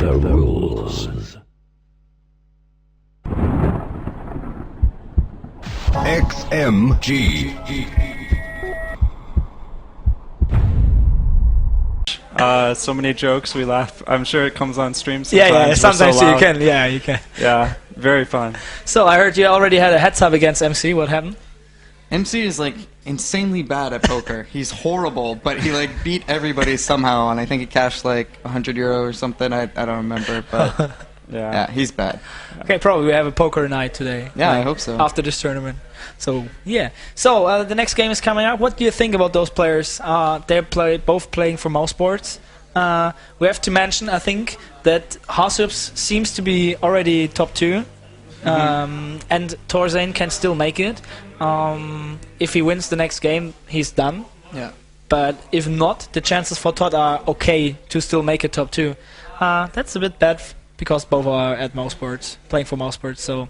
the rules. XMG. So many jokes, we laugh. I'm sure it comes on stream sometimes. Yeah, sometimes so you can. Yeah, you can. Yeah, very fun. So I heard you already had a heads-up against MC. What happened? MC is like insanely bad at poker. He's horrible, but he like beat everybody somehow, and I think he cashed like €100 or something. I don't remember, but yeah, he's bad. Okay, probably we have a poker night today. Yeah, I hope so. After this tournament. So yeah. So the next game is coming up. What do you think about those players? They're both playing for mouse sports. We have to mention, I think, that Hasups seems to be already top 2. And Torzane can still make it. If he wins the next game, he's done. Yeah. But if not, the chances for Todd are okay to still make it top 2. That's a bit bad because both are at Mousesports, playing for Mousesports. So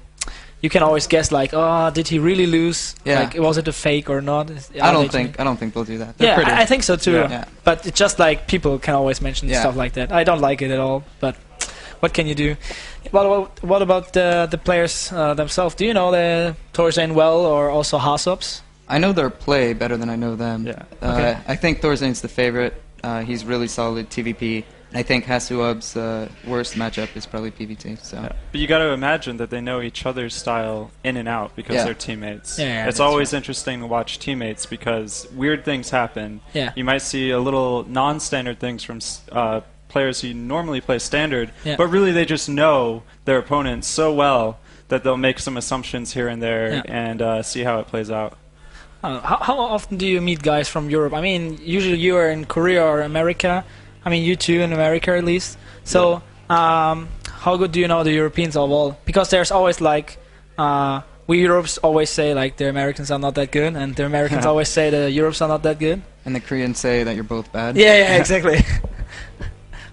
you can always guess, like, oh, did he really lose? Yeah. Like, was it a fake or not? I don't think they'll do that. They're pretty. I think so too. Yeah. But it's just like people can always mention stuff like that. I don't like it at all. But what can you do? What about the players themselves? Do you know the Torzane well, or also Hasups? I know their play better than I know them. Yeah. Okay. I think Torzane's the favorite. He's really solid TVP. I think Hasuub's worst matchup is probably PVT. So. Yeah. But you got to imagine that they know each other's style in and out because they're teammates. Yeah, it's always interesting to watch teammates because weird things happen. Yeah. You might see a little non-standard things from players who normally play standard, but really they just know their opponents so well that they'll make some assumptions here and there and see how it plays out. How often do you meet guys from Europe? I mean, usually you are in Korea or America. I mean, you two in America at least. So, how good do you know the Europeans overall? Because there's always like, we Europes always say like the Americans are not that good, and the Americans always say the Europes are not that good. And the Koreans say that you're both bad. Yeah, exactly.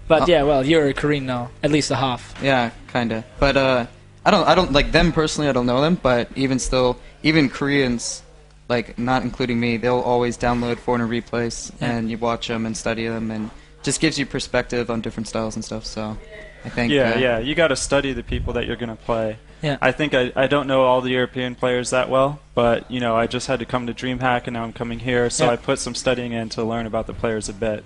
But yeah, well, you're a Korean now, at least a half. Yeah, kinda. But I don't like them personally. I don't know them, but even still, even Koreans, like not including me, they'll always download foreigner replays and you watch them and study them and just gives you perspective on different styles and stuff. So I think you got to study the people that you're going to play. Yeah. I think I don't know all the European players that well, but you know, I just had to come to DreamHack and now I'm coming here, so I put some studying in to learn about the players a bit.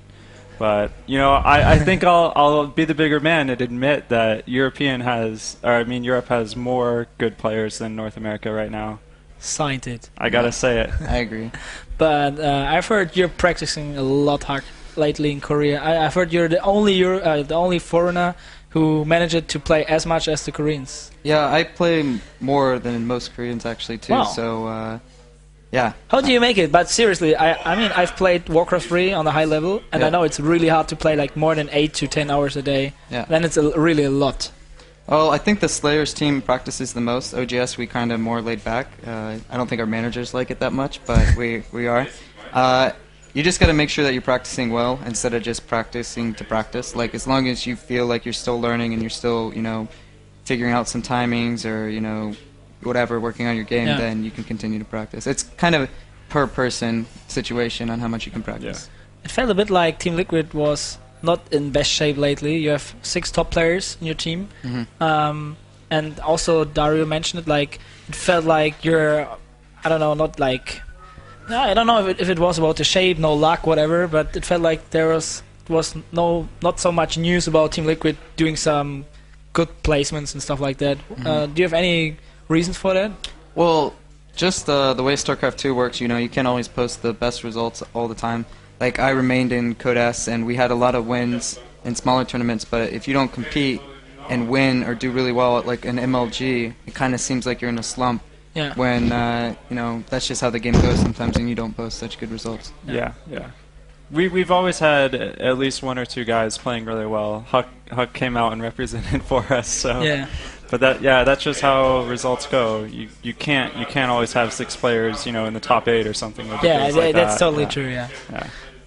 But you know, I think I'll be the bigger man and admit that Europe has more good players than North America right now. Signed it. I gotta say it. I agree. But I've heard you're practicing a lot hard lately in Korea. I've heard you're the only foreigner who managed to play as much as the Koreans. Yeah, I play more than most Koreans actually too. Wow. So yeah. How do you make it? But seriously, I mean, I've played Warcraft 3 on the high level, and I know it's really hard to play like more than 8 to 10 hours a day. Yeah. Then it's really a lot. Well, I think the Slayers team practices the most. OGS, we kind of more laid back. I don't think our managers like it that much, but we are. You just got to make sure that you're practicing well instead of just practicing to practice. Like, as long as you feel like you're still learning and you're still, you know, figuring out some timings or, you know, whatever, working on your game, then you can continue to practice. It's kind of per person situation on how much you can practice. Yeah. It felt a bit like Team Liquid was not in best shape lately. You have 6 top players in your team. And also Dario mentioned it, like, it felt like you're, I don't know, not like, I don't know if it was about the shape, no luck, whatever, but it felt like there was not so much news about Team Liquid doing some good placements and stuff like that. Do you have any reasons for that? Well, just the way StarCraft 2 works, you know, you can't always post the best results all the time. Like, I remained in Code S, and we had a lot of wins in smaller tournaments, but if you don't compete and win or do really well at, like, an MLG, it kind of seems like you're in a slump. Yeah. When, you know, that's just how the game goes sometimes, and you don't post such good results. Yeah. We've always had at least 1 or 2 guys playing really well. Huck came out and represented for us, so. Yeah. But that's just how results go. You can't always have 6 players, you know, in the top 8 or something. Yeah, like that's totally true. Yeah.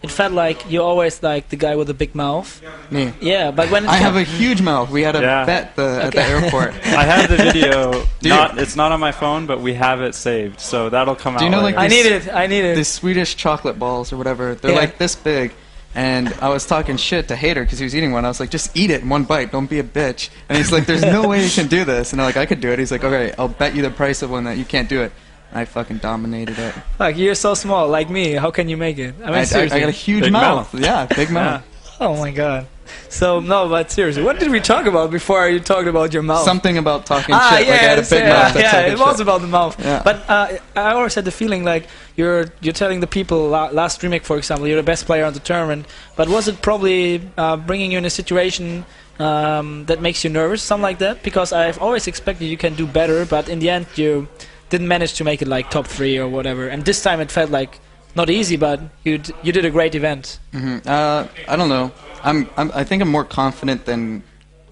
It felt like you're always like the guy with the big mouth. Me. Yeah, but when I have a huge mouth. We had a bet at the airport. I have the video. It's not on my phone, but we have it saved, so that'll come out. Do you know, later. like, I need it. The Swedish chocolate balls or whatever. They're like this big, And I was talking shit to Hater because he was eating one. I was like, just eat it in one bite. Don't be a bitch. And he's like, there's no way you can do this. And I'm like, I could do it. He's like, okay, I'll bet you the price of one that you can't do it. And I fucking dominated it. Like, you're so small, like me. How can you make it? I mean, seriously. I got a huge Big mouth. mouth. Yeah, big mouth. Oh my god. So, no, but seriously, what did we talk about before you talked about your mouth? Something about talking Ah, shit. yeah, Like I had a big mouth. That's yeah, talking it was shit. about the mouth. Yeah. But I always had the feeling like you're telling the people, last remake, for example, you're the best player on the tournament. But was it probably bringing you in a situation that makes you nervous, something like that? Because I've always expected you can do better, but in the end you didn't manage to make it like top 3 or whatever. And this time it felt like not easy, but you did a great event. I don't know. I think I'm more confident than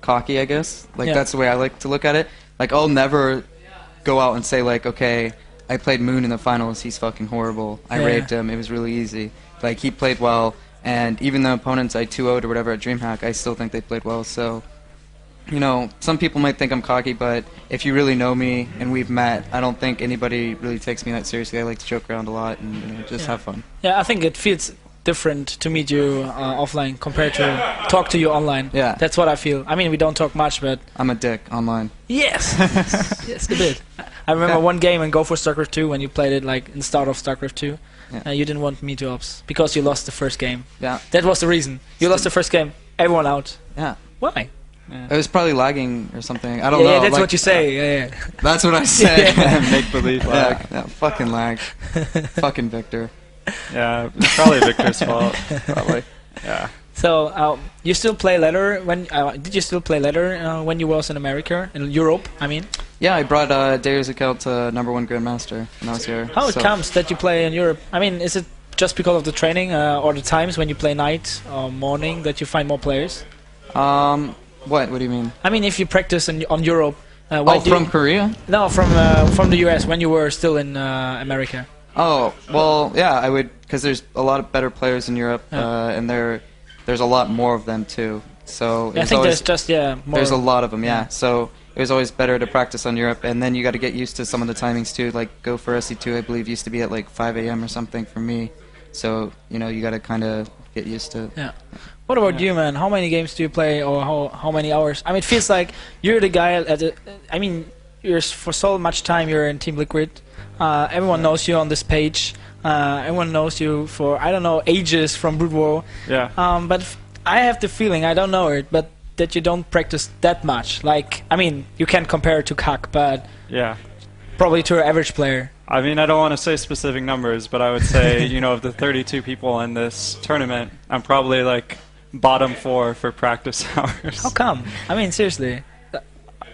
cocky, I guess. Like Yeah. that's the way I like to look at it. Like I'll never go out and say like, okay, I played Moon in the finals. He's fucking horrible. I Yeah. raped him. It was really easy. Like he played well, and even the opponents I 2-0'd or whatever at DreamHack, I still think they played well. So, you know, some people might think I'm cocky, but if you really know me and we've met, I don't think anybody really takes me that seriously. I like to joke around a lot and just have fun. Yeah, I think it feels different to meet you offline compared to talk to you online. Yeah. That's what I feel. I mean, we don't talk much, but I'm a dick online. yes, yes, a bit. I remember one game in Go for StarCraft 2 when you played it like in the start of StarCraft 2. Yeah. You didn't want me to ops because you lost the first game. Yeah. That was the reason. You lost the first game. Everyone out. Yeah. Why? It was probably lagging or something. I don't Yeah, know. yeah, that's like, what you say. Yeah, That's what I say. Make believe lag. Yeah, fucking lag. Fucking Victor. Yeah, it's probably Victor's fault. Probably. Yeah. So you still play ladder when? Did you still play ladder when you was in America, in Europe? I mean, Yeah, I brought Darius account to #1 Grandmaster when I was here. how it so. comes that you play in Europe? I mean, is it just because of the training or the times when you play night or morning that you find more players? What? What do you mean? I mean, if you practice on Europe, Oh, from Korea? no, from the US when you were still in America. Oh, well, yeah, I would, because there's a lot of better players in Europe, Yeah. and there's a lot more of them too. So I it's think always, there's just more. there's a lot of them, yeah. Yeah. So it was always better to practice on Europe, and then you got to get used to some of the timings too. Like Go for SC2, I believe, used to be at like 5 a.m. or something for me. So you know, you got to kind of get used to. Yeah. What about you, man? How many games do you play, or how many hours? I mean, it feels like you're the guy. I mean, you're for so much time. You're in Team Liquid. Everyone knows you on this page. Everyone knows you for I don't know ages from Brood War. Yeah. But I have the feeling I don't know it, but that you don't practice that much. Like, I mean, you can compare it to TaKe, but Yeah. probably to an average player. I mean, I don't want to say specific numbers, but I would say, you know, of the 32 people in this tournament, I'm probably like bottom 4 for practice hours. How come? I mean, seriously.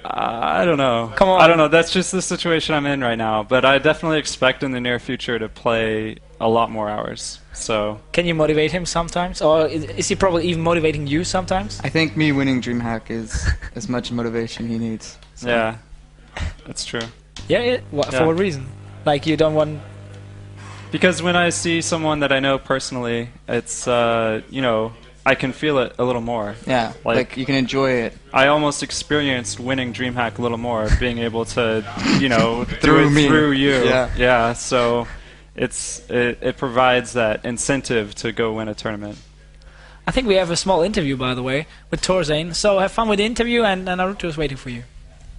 I don't know. Come on. I don't know. That's just the situation I'm in right now. But I definitely expect in the near future to play a lot more hours. So Can you motivate him sometimes, or is he probably even motivating you sometimes? I think me winning DreamHack is as much motivation he needs. So. yeah, that's true. Yeah. Yeah. For what reason? Like you don't want. Because when I see someone that I know personally, it's you know, I can feel it a little more. Yeah, like you can enjoy it. I almost experienced winning DreamHack a little more, being able to, you know, do Through it me. through you. Yeah. Yeah. So it provides that incentive to go win a tournament. I think we have a small interview, by the way, with Torzane. So have fun with the interview, and Naruto is waiting for you.